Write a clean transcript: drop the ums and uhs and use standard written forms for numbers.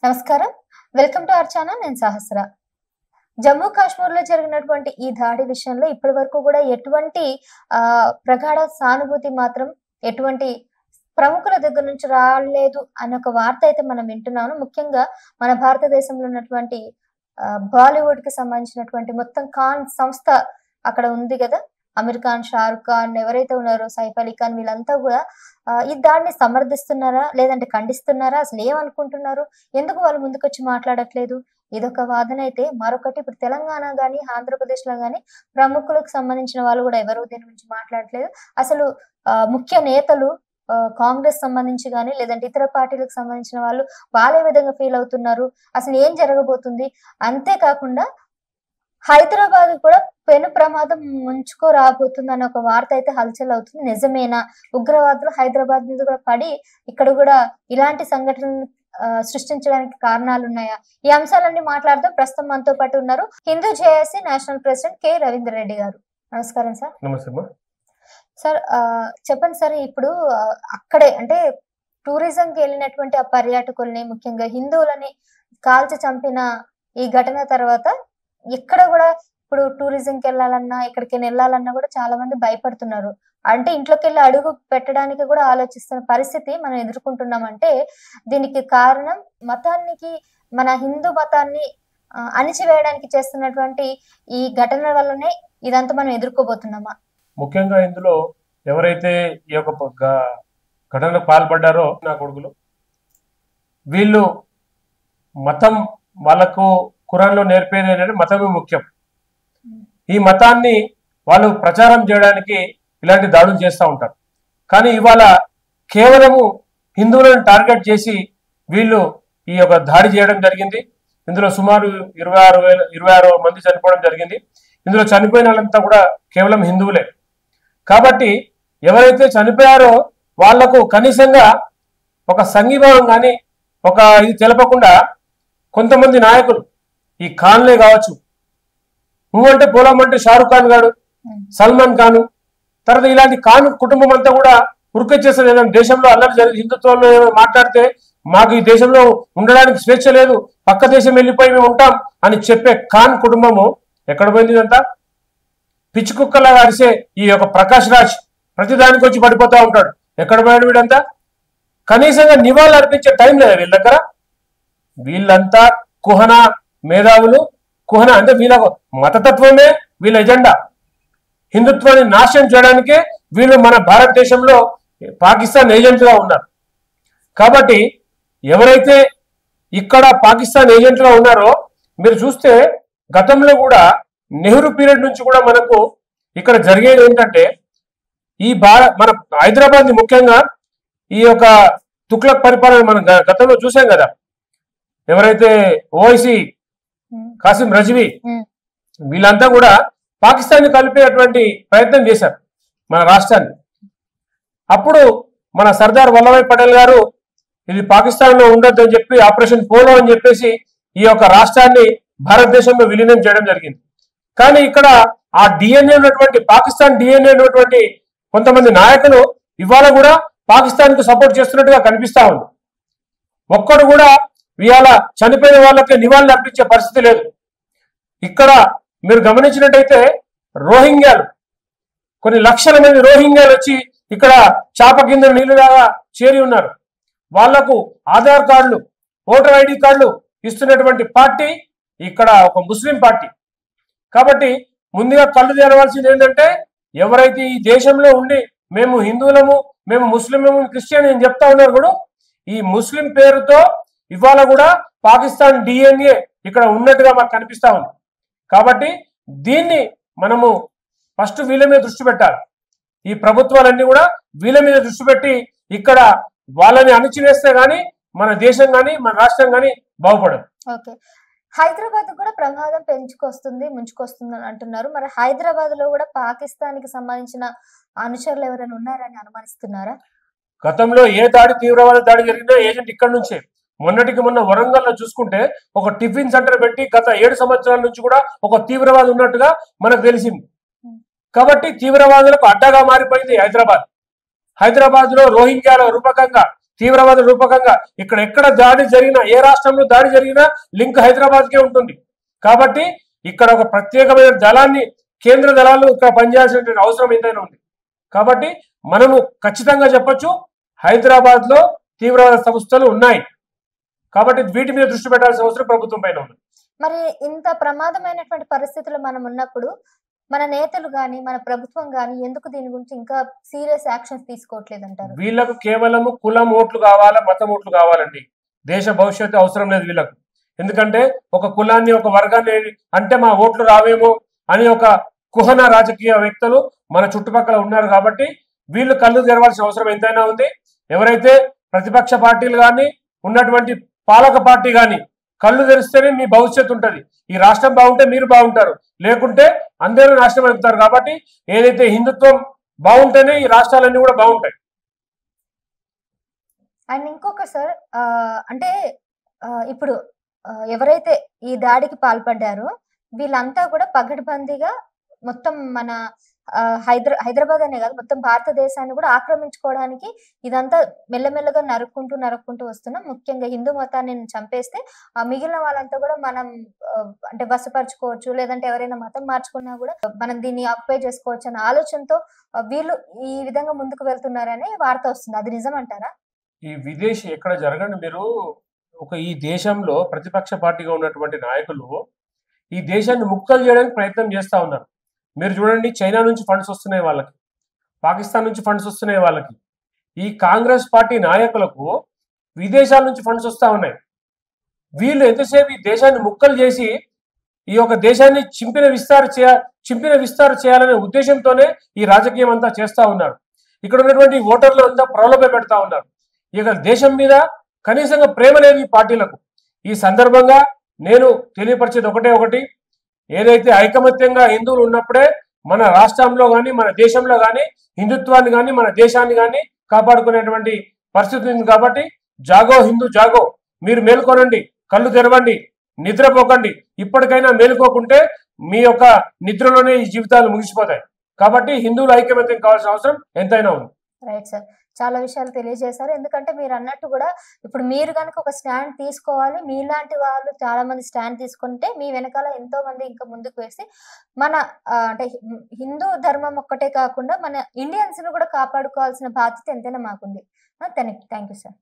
నమస్కారం. Welcome to our channel. నేను సహస్ర. జమ్మూ కాశ్మీర్‌లో జరిగినటువంటి ఈ దాడి విషయంలో ఇప్పటివరకు కూడా ఎటువంటి ప్రగాఢ సానుభూతి మాత్రం ఎటువంటి ప్రముఖుల దగ్గర నుంచి రాలేదు అనే ఒక వార్త అయితే మనం వింటున్నాము. ముఖ్యంగా మన భారతదేశంలో ఉన్నటువంటి బాలీవుడ్‌కి సంబంధించినటువంటి మొత్తం ఖాన్ సంస్థ అక్కడ ఉంది గదా! అమీర్ ఖాన్, షారుఖ్ ఖాన్ ఎవరైతే ఉన్నారో సైఫ్ అలీ ఖాన్ వీళ్ళంతా కూడా ఈ దాడిని సమర్థిస్తున్నారా? లేదంటే ఖండిస్తున్నారా? అసలు ఏమనుకుంటున్నారు? ఎందుకు వాళ్ళు ముందుకొచ్చి మాట్లాడట్లేదు? ఇదొక వాదన అయితే, మరొకటి ఇప్పుడు తెలంగాణ గాని, ఆంధ్రప్రదేశ్‌లో గాని ప్రముఖులకు సంబంధించిన వాళ్ళు కూడా ఎవరు దీని గురించి మాట్లాడట్లేదు. అసలు ముఖ్య నేతలు కాంగ్రెస్ సంబంధించి గాని, లేదంటే ఇతర పార్టీలకు సంబంధించిన వాళ్ళు వాళ్ళే విధంగా ఫీల్ అవుతున్నారు. అసలు ఏం జరగబోతుంది? అంతే కాకుండా హైదరాబాద్ కూడా పెను ప్రమాదం ముంచుకు రాబోతుందన్న ఒక వార్త అయితే హల్చల్ అవుతుంది. నిజమేనా? ఉగ్రవాదులు హైదరాబాద్ మీద కూడా పడి ఇక్కడ కూడా ఇలాంటి సంఘటనలు సృష్టించడానికి కారణాలున్నాయా? ఈ అంశాలన్నీ మాట్లాడదాం. ప్రస్తుతం మనతో పాటు ఉన్నారు Hindu JAC national president K Ravinder Reddy గారు. నమస్కారం సార్. నమస్తే సార్. చెప్పండి సార్, ఇప్పుడు అక్కడే అంటే టూరిజంకి వెళ్ళినటువంటి ఆ పర్యాటకుల్ని, ముఖ్యంగా హిందువులని కాల్చి చంపిన ఈ ఘటన తర్వాత ఎక్కడ కూడా ఇప్పుడు టూరిజంకి వెళ్ళాలన్నా, ఎక్కడికైనా వెళ్ళాలన్నా కూడా చాలా మంది భయపడుతున్నారు. అంటే ఇంట్లోకి వెళ్ళి అడుగు పెట్టడానికి కూడా ఆలోచిస్తున్న పరిస్థితి మనం ఎదుర్కొంటున్నామంటే దీనికి కారణం మతానికి, మన హిందూ మతాన్ని అణిచివేయడానికి చేస్తున్నటువంటి ఈ ఘటన వల్లనే ఇదంతా మనం ఎదుర్కోబోతున్నామా? ముఖ్యంగా ఇందులో ఎవరైతే ఈ యొక్క ఘటనకు పాల్పడ్డారో నా కొడుకులు, వీళ్ళు మతం వాళ్ళకు ఖురాన్లో నేర్పేది ఏంటంటే మతమే ముఖ్యం. ఈ మతాన్ని వాళ్ళు ప్రచారం చేయడానికి ఇలాంటి దాడులు చేస్తూ ఉంటారు. కానీ ఇవాళ కేవలము హిందువులను టార్గెట్ చేసి వీళ్ళు ఈ యొక్క దాడి చేయడం జరిగింది. ఇందులో సుమారు 26 మంది చనిపోవడం జరిగింది. ఇందులో చనిపోయిన వాళ్ళంతా కూడా కేవలం హిందువులే. కాబట్టి ఎవరైతే చనిపోయారో వాళ్లకు కనీసంగా ఒక సంఘీభావం కానీ ఒక ఇది తెలపకుండా కొంతమంది నాయకులు, ఈ ఖాన్లే కావచ్చు, నువ్వంటే పోలం అంటే షారుఖ్ ఖాన్ గారు, సల్మాన్ ఖాన్, తర్వాత ఇలాంటి ఖాన్ కుటుంబం అంతా కూడా ఉరికొచ్చేస్తుంది. ఏదైనా దేశంలో అల్లరి జరిగి హిందుత్వంలో మాట్లాడితే మాకు ఈ దేశంలో ఉండడానికి స్వేచ్ఛ లేదు, పక్క దేశం వెళ్ళిపోయి మేము ఉంటాం అని చెప్పే ఖాన్ కుటుంబము ఎక్కడ పోయింది? ఇదంతా పిచ్చి కుక్కలాగా అరిసే ఈ యొక్క ప్రకాష్ రాజ్ ప్రతిదానికి వచ్చి పడిపోతూ ఉంటాడు. ఎక్కడ పోయాడు వీడంతా? కనీసంగా నివాళులు అర్పించే టైం లేదా వీళ్ళ దగ్గర? వీళ్ళంతా కుహన మేధావులు. కుహన అంటే వీళ్ళ మతతత్వమే వీళ్ళ ఎజెండా. హిందుత్వాన్ని నాశనం చేయడానికే వీళ్ళు మన భారతదేశంలో పాకిస్తాన్ ఏజెంట్గా ఉన్నారు. కాబట్టి ఎవరైతే ఇక్కడ పాకిస్తాన్ ఏజెంట్గా ఉన్నారో మీరు చూస్తే గతంలో కూడా నెహ్రూ పీరియడ్ నుంచి కూడా మనకు ఇక్కడ జరిగేది ఏంటంటే ఈ మన హైదరాబాద్ ని ముఖ్యంగా ఈ యొక్క తుగ్లక్ పరిపాలన మనం గతంలో చూసాం కదా. ఎవరైతే ఓవైసీ, కాసిం రజ్వీ వీళ్ళంతా కూడా పాకిస్తాన్ ని కలిపేటువంటి ప్రయత్నం చేశారు మన రాష్ట్రాన్ని. అప్పుడు మన సర్దార్ వల్లభాయ్ పటేల్ గారు ఇది పాకిస్తాన్ లో ఉండొద్దు అని చెప్పి ఆపరేషన్ పోలో అని చెప్పేసి ఈ యొక్క రాష్ట్రాన్ని భారతదేశంలో విలీనం చేయడం జరిగింది. కానీ ఇక్కడ ఆ డిఎన్ఏ ఉన్నటువంటి పాకిస్తాన్ డిఎన్ఏ ఉన్నటువంటి కొంతమంది నాయకులు ఇవాళ కూడా పాకిస్తాన్ కు సపోర్ట్ చేస్తున్నట్టుగా కనిపిస్తా ఉంది. ఒక్కడు కూడా ఇవాళ చనిపోయిన వాళ్ళకి నివాళులు అర్పించే పరిస్థితి లేదు. ఇక్కడ మీరు గమనించినట్టయితే రోహింగ్యాలు, కొన్ని లక్షల మంది రోహింగ్యాలు వచ్చి ఇక్కడ చాప కింద నీళ్లులాగా చేరి ఉన్నారు. వాళ్లకు ఆధార్ కార్డులు, ఓటర్ ఐడి కార్డులు ఇస్తున్నటువంటి పార్టీ ఇక్కడ ఒక ముస్లిం పార్టీ. కాబట్టి ముందుగా కళ్ళు తెరవాల్సింది ఏంటంటే ఎవరైతే ఈ దేశంలో ఉండి మేము హిందువులము, మేము ముస్లింలము, క్రిస్టియన్ అని చెప్తా ఉన్నారు కూడా ఈ ముస్లిం పేరుతో ఇవాళ కూడా పాకిస్తాన్ డిఎన్ఏ ఇక్కడ ఉన్నట్టుగా మాకు కనిపిస్తా ఉంది. కాబట్టి దీన్ని మనము ఫస్ట్ వీళ్ళ మీద దృష్టి పెట్టాలి. ఈ ప్రభుత్వాలన్నీ కూడా వీళ్ళ మీద దృష్టి పెట్టి ఇక్కడ వాళ్ళని అణిచివేస్తే గానీ మన దేశం కానీ మన రాష్ట్రం కానీ బాగుపడదు. ఓకే. హైదరాబాద్ కూడా ప్రమాదం ముంచుకొస్తుంది అంటున్నారు. మరి హైదరాబాద్ లో కూడా పాకిస్తాన్ కి సంబంధించిన అనుచరులు ఎవరైనా ఉన్నారని అనుమానిస్తున్నారా? గతంలో ఏ దాడి, తీవ్రవాద దాడి జరిగినా ఏజెంట్ ఇక్కడ నుంచే. మొన్నటికి మొన్న వరంగల్ లో చూసుకుంటే ఒక టిఫిన్ సెంటర్ పెట్టి గత 7 సంవత్సరాల నుంచి కూడా ఒక తీవ్రవాది ఉన్నట్టుగా మనకు తెలిసింది. కాబట్టి తీవ్రవాదులకు అడ్డగా మారిపోయింది హైదరాబాద్. హైదరాబాద్ లో రోహింగ్యాల రూపకంగా తీవ్రవాద రూపకంగా ఇక్కడ ఎక్కడ దాడి జరిగినా, ఏ రాష్ట్రంలో దాడి జరిగినా లింక్ హైదరాబాద్కే ఉంటుంది. కాబట్టి ఇక్కడ ఒక ప్రత్యేకమైన దళాన్ని, కేంద్ర దళాలు ఇక్కడ పనిచేయాల్సినటువంటి అవసరం ఎంతైనా ఉంది. కాబట్టి మనము ఖచ్చితంగా చెప్పొచ్చు, హైదరాబాద్ లో తీవ్రవాద సంస్థలు ఉన్నాయి. కాబట్టి వీటి మీద దృష్టి పెట్టాల్సిన అవసరం ప్రభుత్వం పైన ఉంది. మరి ఇంత ప్రమాదమైనటువంటి పరిస్థితులు మనం ఉన్నప్పుడు మన నేతలు గాని, మన ప్రభుత్వం గాని ఎందుకు దీని గురించి ఇంకా సీరియస్ యాక్షన్స్ తీసుకోవట్లేదు అంటారు? వీళ్ళకు కేవలము కులం ఓట్లు కావాలా, మతం ఓట్లు కావాలండి. దేశ భవిష్యత్తు అవసరం లేదు వీళ్ళకు. ఎందుకంటే ఒక కులాన్ని, ఒక వర్గాన్ని అంటే మా ఓట్లు రావేమో అని ఒక కుహన రాజకీయ వ్యక్తులు మన చుట్టుపక్కల ఉన్నారు. కాబట్టి వీళ్ళు కళ్ళు తెరవాల్సిన అవసరం ఎంతైనా ఉంది. ఎవరైతే ప్రతిపక్ష పార్టీలు కానీ, ఉన్నటువంటి పాలక పార్టీ కానీ కళ్ళు తెరిస్తేనే మీ భవిష్యత్తు ఉంటుంది. ఈ రాష్ట్రం బాగుంటే మీరు బాగుంటారు, లేకుంటే అందరూ నాశనం అవుతారు. కాబట్టి ఏదైతే హిందుత్వం బాగుంటేనే ఈ రాష్ట్రాలన్నీ కూడా బాగుంటాయి. అండ్ ఇంకొక సార్, అంటే ఇప్పుడు ఎవరైతే ఈ దాడికి పాల్పడ్డారో వీళ్ళంతా కూడా పగడ్బందీగా మొత్తం మన హైదరాబాద్ అనే కాదు, మొత్తం భారతదేశాన్ని కూడా ఆక్రమించుకోవడానికి ఇదంతా మెల్లమెల్లగా నరుక్కుంటూ వస్తున్నాం. ముఖ్యంగా హిందూ మతాన్ని చంపేస్తే ఆ మిగిలిన వాళ్ళంతా కూడా మనం అంటే వశపరచుకోవచ్చు, లేదంటే ఎవరైనా మతం మార్చుకున్నా కూడా మనం దీన్ని ఆక్యుపై చేసుకోవచ్చు అన్న ఆలోచనతో వీళ్ళు ఈ విధంగా ముందుకు వెళ్తున్నారని వార్త వస్తుంది. అది నిజం అంటారా? ఈ విదేశీ ఎక్కడ జరగండి, మీరు ఈ దేశంలో ప్రతిపక్ష పార్టీగా ఉన్నటువంటి నాయకులు ఈ దేశాన్ని ముక్కలు చేయడానికి ప్రయత్నం చేస్తూ ఉన్నారు. మీరు చూడండి, చైనా నుంచి ఫండ్స్ వస్తున్నాయి వాళ్ళకి, పాకిస్తాన్ నుంచి ఫండ్స్ వస్తున్నాయి వాళ్ళకి. ఈ కాంగ్రెస్ పార్టీ నాయకులకు విదేశాల నుంచి ఫండ్స్ వస్తూ ఉన్నాయి. వీళ్ళు ఎంతసేపు ఈ దేశాన్ని ముక్కలు చేసి ఈ యొక్క దేశాన్ని చింపిన విస్తారు చేయాలనే ఉద్దేశంతోనే ఈ రాజకీయం అంతా చేస్తూ ఉన్నారు. ఇక్కడ ఉన్నటువంటి ఓటర్లు అంతా ప్రలోభ పెడతా ఉన్నారు. ఇక దేశం మీద కనీసంగా ప్రేమ లేదు ఈ పార్టీలకు. ఈ సందర్భంగా నేను తెలియపరిచేది ఒకటి, ఏదైతే ఐకమత్యంగా హిందువులు ఉన్నప్పుడే మన రాష్ట్రంలో కానీ, మన దేశంలో కానీ హిందుత్వాన్ని కానీ, మన దేశాన్ని కానీ కాపాడుకునేటువంటి పరిస్థితి ఉంది. కాబట్టి జాగో హిందూ జాగో, మీరు మేల్కొనండి, కళ్ళు తెరవండి, నిద్రపోకండి. ఇప్పటికైనా మేలుకోకుంటే మీ యొక్క నిద్రలోనే ఈ జీవితాలు ముగిసిపోతాయి. కాబట్టి హిందువులు ఐకమత్యం కావాల్సిన అవసరం ఎంతైనా ఉంది. రైట్ సార్, చాలా విషయాలు తెలియజేశారు. ఎందుకంటే మీరు అన్నట్టు కూడా ఇప్పుడు మీరు కనుక ఒక స్టాండ్ తీసుకోవాలి, మీలాంటి వాళ్ళు చాలా మంది స్టాండ్ తీసుకుంటే మీ వెనకాల ఎంతో మంది ఇంకా ముందుకు వేసి మన అంటే హిందూ ధర్మం ఒక్కటే కాకుండా మన ఇండియన్స్ ను కూడా కాపాడుకోవాల్సిన బాధ్యత ఎంతైనా మాకుంది. Thank you sir.